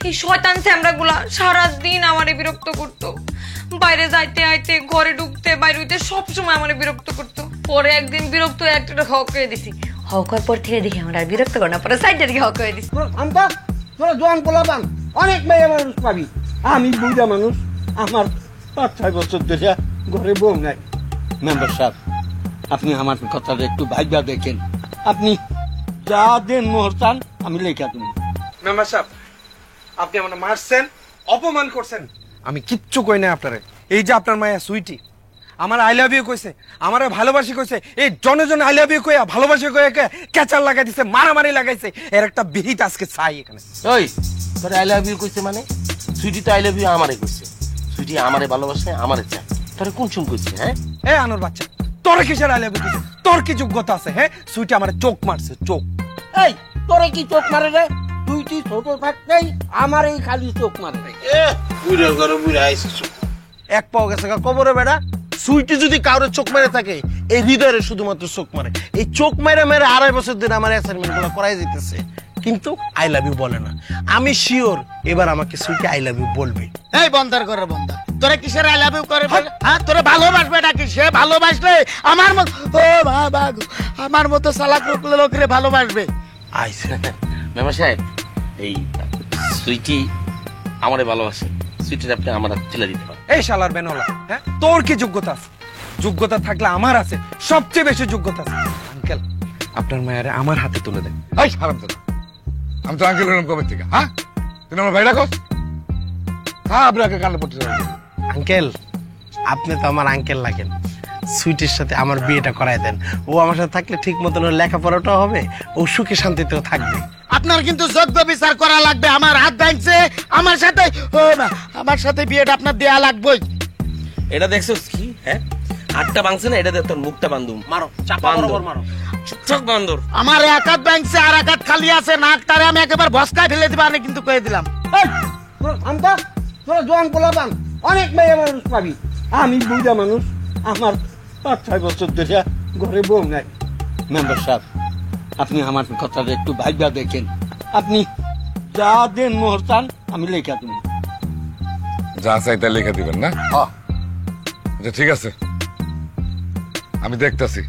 এই শয়তান স্যামরাগুলা সারাদিন আমারে বিরক্ত করতো। বাইরে যাইতে আইতে, ঘরে ঢুকতে বাইরে হইতে সবসময় আমারে বিরক্ত করতো। পরে একদিন বিরক্ত হয়ে একটা হক করে দিছি। হকার পর থেকে দেখি আমার আর বিরক্ত করে না, পরে সাইডে দিকে হক করে দিছি। আমতা তোরা জোয়ান পোলাপান অনেক মেয়ে মানুষ পাবি, আমি বুঝা মানুষ, আমার 5-6 বছর ধরে ঘরে বউ নাই। মেম্বার সাহেব, আপনি আমার কথাটা একটু ভাইবা দেখেন, আপনি যা দেন মোহরতান আমি লেখা দেব। মেম্বার সাহেব, আপনি আমার মারছেন, অপমান করছেন, আমি কিচ্ছু কই না আপনারে। এই যে আপনার মায়া সুইটি আমার আই লাভ ইউ কইছে, আমার ভালোবাসি কইছে, এই জনে জনে আই লাভ ইউ কইয়া ভালোবাসি কইয়া ক্যাচার লাগাই দিছে, মারামারি লাগাইছে, এর একটা বিহিত আজকে চাই এখানে। ওই তোর আই লাভ ইউ কইছে মানে? সুইটি তো আই লাভ ইউ আমারে কইছে, সুইটি আমারে ভালোবাসে, আমারে চায়, তোরে কোন চুম কইছে? হ্যাঁ এ আনোর বাচ্চা, তোর কিসের আই লাভ ইউ কইছে? তোর কি যোগ্যতা আছে? হ্যাঁ, সুইটি আমারে চোখ মারছে, চোখ। এই তোরে কি চোখ মারে রে? তুই ছোট থাকতেই আমার এই খালি চোখ মারে। বুড়ার ঘরে বুড়া আইছে, এক পাও গেছে কবরে বেড়া। সুইটি যদি কাউরে চোখ মেরে থাকে, এই হৃদয়ের শুধুমাত্র চোখ মারে। এই চোখ মেরে মেরে 2.5 বছর ধরে আমার অ্যাসাইনমেন্ট গুলো করাই দিতেছে, কিন্তু আই লাভ ইউ বলে না। আমি শিওর এবার আমাকে সুইটি আই লাভ ইউ বলবে। এই বন্দার করে বন্দা, তোরা কিসের আই লাভ ইউ করে? হ্যাঁ, তোরা ভালোবাসবে নাকি? সে ভালোবাসলে আমার মতো, ও বাবা, আমার মতো সালাক লোকের ভালোবাসবে। আইছে মেম্বার সাহেব, এই সুইটি আমারে ভালোবাসে, সুইটির আপনি আমার তুলে দিতে পারেন। এই শালার বেনলা, হ্যাঁ, তোর কি যোগ্যতা আছে? যোগ্যতা থাকলে আমার আছে, সবচেয়ে বেশি যোগ্যতা আছে। আঙ্কেল, আপনার মায়ারে আমার হাতে তুলে দেন। এই হারামজাদা, আমি তো আঙ্কেল হলাম কবে থেকে? হ্যাঁ, তুই আমার ভাইরা কস? হ্যাঁ, আপনাকে কানে পড়তে যাবে। আঙ্কেল, আপনি তো আমার আঙ্কেল লাগেন। সুইটির সাথে আমার বিয়েটা করায় দেন। ও আমার সাথে থাকলে ঠিক মতন ওর লেখাপড়াটাও হবে, ও সুখে শান্তিতেও থাকবে। আপনার কিন্তু যোগ্য বিচার করা লাগবে। আমার হাত ভাঙছে, আমার সাথে, ও মা, আমার সাথে বিয়েটা আপনার দেয়া লাগবেই। এটা দেখছো কি? হ্যাঁ, হাতটা ভাঙছে না, এটা দেখ তোর মুখটা বান্ধুম। মারো, চাপা বরাবর মারো। চোখ বান্ধর। আমার এক হাত ভাঙছে, আর এক হাত খালি আছে, নাকটারে আমি একেবারে ভস্কায় ফেলে দিবা, আমি কিন্তু কয়ে দিলাম। আমতা তোরা জোয়ান পোলাপান অনেক মেয়ে মানুষ পাবি, আমি বুঝা মানুষ, আমার 5-6 বছর ধরে ঘরে বউ নাই। মেম্বার সাহেব, আপনি আমার কথাটা একটু ভাইবা দেখেন, আপনি যা দেন মোহরতান আমি লেখা দেব। যা চাই তা লেখা দিবেন না? আচ্ছা ঠিক আছে, আমি দেখতেছি,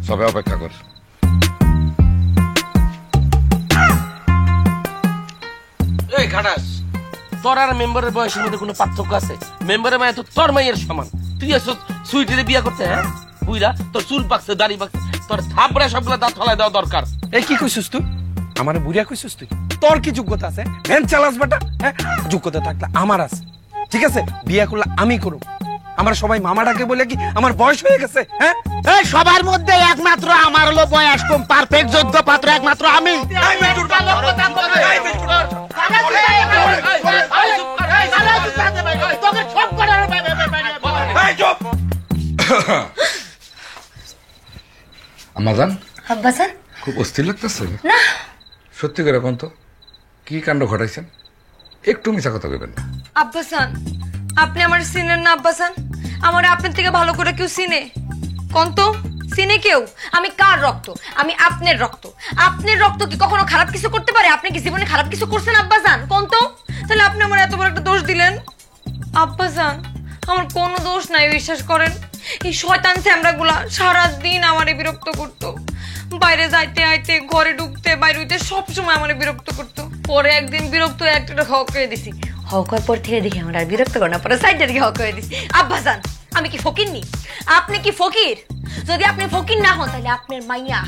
সবাই অপেক্ষা কর। এই খাটাস, তোর আর মেম্বারের বয়সের মধ্যে কোনো পার্থক্য আছে? মেম্বারের মায়ের তো তোর মায়ের সমান। তুই আসো সুইটিরে বিয়ে করতে? হ্যাঁ বুইরা, তোর চুল পাকছে, দাড়ি পাকছে, তোর থাপড়া সবগুলো দাঁত ফলাই দেওয়া দরকার। এই কি কইছিস তুই? আমার বুড়িয়া কইছিস তুই? তোর কি যোগ্যতা আছে? ভ্যান চালাস বেটা? হ্যাঁ, যোগ্যতা থাকলে আমার আছে, ঠিক আছে? বিয়ে করলে আমি করব। আমার সবাই মামা ডাকে বলে কি আমার বয়স হয়ে গেছে? হ্যাঁ, এই সবার মধ্যে একমাত্র আমার হলো বয়স কম, পারফেক্ট যোগ্য পাত্র একমাত্র আমি। আমাজান, আব্বাসান, খুব অস্থির লাগতেছে না সত্যি করে কোন তো কি কাণ্ড ঘটাইছেন? একটু মিছা কথা কইবেন না। আব্বাসান, আপনি আমার চিনেন না? আব্বাসান, আমার আপনার থেকে ভালো করে কেউ চিনে? কোন তো চিনে কেউ? আমি কার রক্ত? আমি আপনার রক্ত। আপনার রক্ত কি কখনো খারাপ কিছু করতে পারে? আপনি কি জীবনে খারাপ কিছু করছেন আব্বাসান? কোন তো? তাহলে আপনি আমার এত বড় একটা দোষ দিলেন। আব্বাসান, আমার কোনো দোষ নাই, বিশ্বাস করেন। এই শয়তান স্যামরাগুলা সারাদিন আমারে বিরক্ত করতো। বাইরে যাইতে আইতে, ঘরে ঢুকতে বাইরে হইতে সবসময় আমারে বিরক্ত করতো। পরে একদিন বিরক্ত হয়ে একটা হক করে দিছি। হকার পর থেকে দেখি আমার আর বিরক্ত করে না, পরে সাইডে দিকে হক করে দিছি। আব্বাসান, আমি কি ফকির নি? আপনি কি ফকির? যদি আপনি ফকির না হন, তাহলে আপনার মাইয়া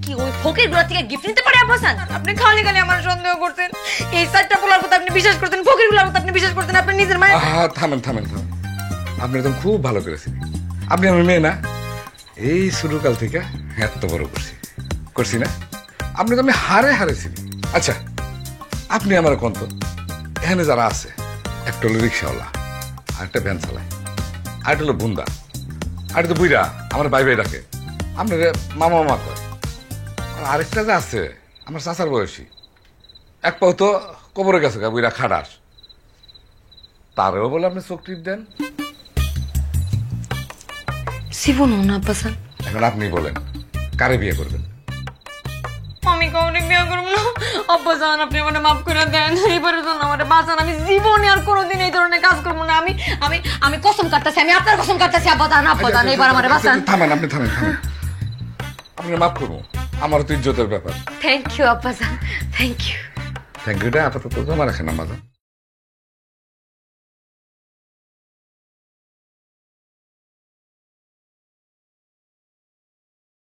কি ওই ফকির গুলো থেকে গিফট নিতে পারে? আব্বাসান, আপনি খালি খালি আমার সন্দেহ করতেন। এই চারটা পোলার কথা আপনি বিশ্বাস করতেন, ফকির গুলোর কথা আপনি বিশ্বাস করতেন, আপনি নিজের মায়ের। থামেন থামেন থামেন, আপনি একদম খুব ভালো করেছেন। আপনি আমার মেয়ে না? এই শুরুকাল থেকে এত বড় করছি না? আপনি তো আমি হারে হারেছি। আচ্ছা, আপনি আমার কোন তো এখানে যারা আছে, একটা হলো রিক্সাওয়ালা, আর একটা ভ্যান চালায়, আর একটা হলো বুন্দা, আর তো বুইরা আমার ভাই ভাই ডাকে, আপনার মামা মামা কয়। আর আরেকটা যে আছে আমার চাচার বয়সী, এক পাও তো কবরে গেছে গা, বুইরা খাটাস, তারেও বলে আপনি চোখ টিপ দেন। জীবন না আব্বাসান, এখন আপনি বলেন কারে বিয়ে করবেন? আমি কখনো বিয়ে করবো না। আব্বাজান আপনি আমার মাফ করে দেন, এবারের জন্য আমার বাঁচান। আমি জীবনে আর কোনোদিন এই ধরনের কাজ করবো না। আমি আমি আমি কসম কাটতেছি, আমি আপনার কসম কাটতেছি। আব্বাজান আব্বাজান এবার আমার বাঁচান। থামেন, আপনি থামেন। আপনি মাফ করবো, আমার তো ইজ্জতের ব্যাপার। থ্যাংক ইউ আব্বাজান, থ্যাংক ইউ। থ্যাংক ইউটা আপাতত জমা রাখেন আম্মাজান।